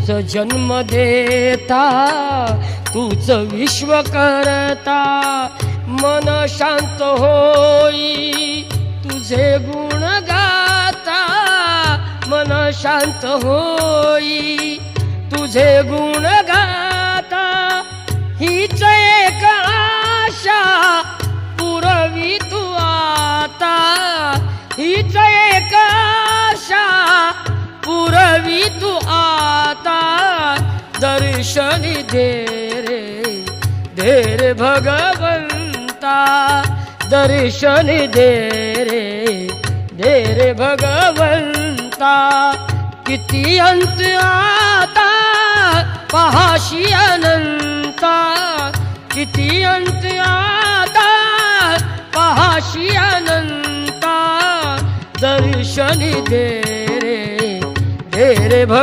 तूच जन्म देता, तूच विश्व करता, मन शांत होई तुझे गुण गाता, मन शांत होई तुझे गुण गाता। हीच एक आशा पुरवी तू आता, हीच एक आशा पुरवी तू आता। दर्शन दे रे भगवंता, दर्शन दे रे भगवंता। किती अंत आता पाहाशी अनंता, किती अंत आता पाहाशी अनंता। दर्शन दे रे भगवंता।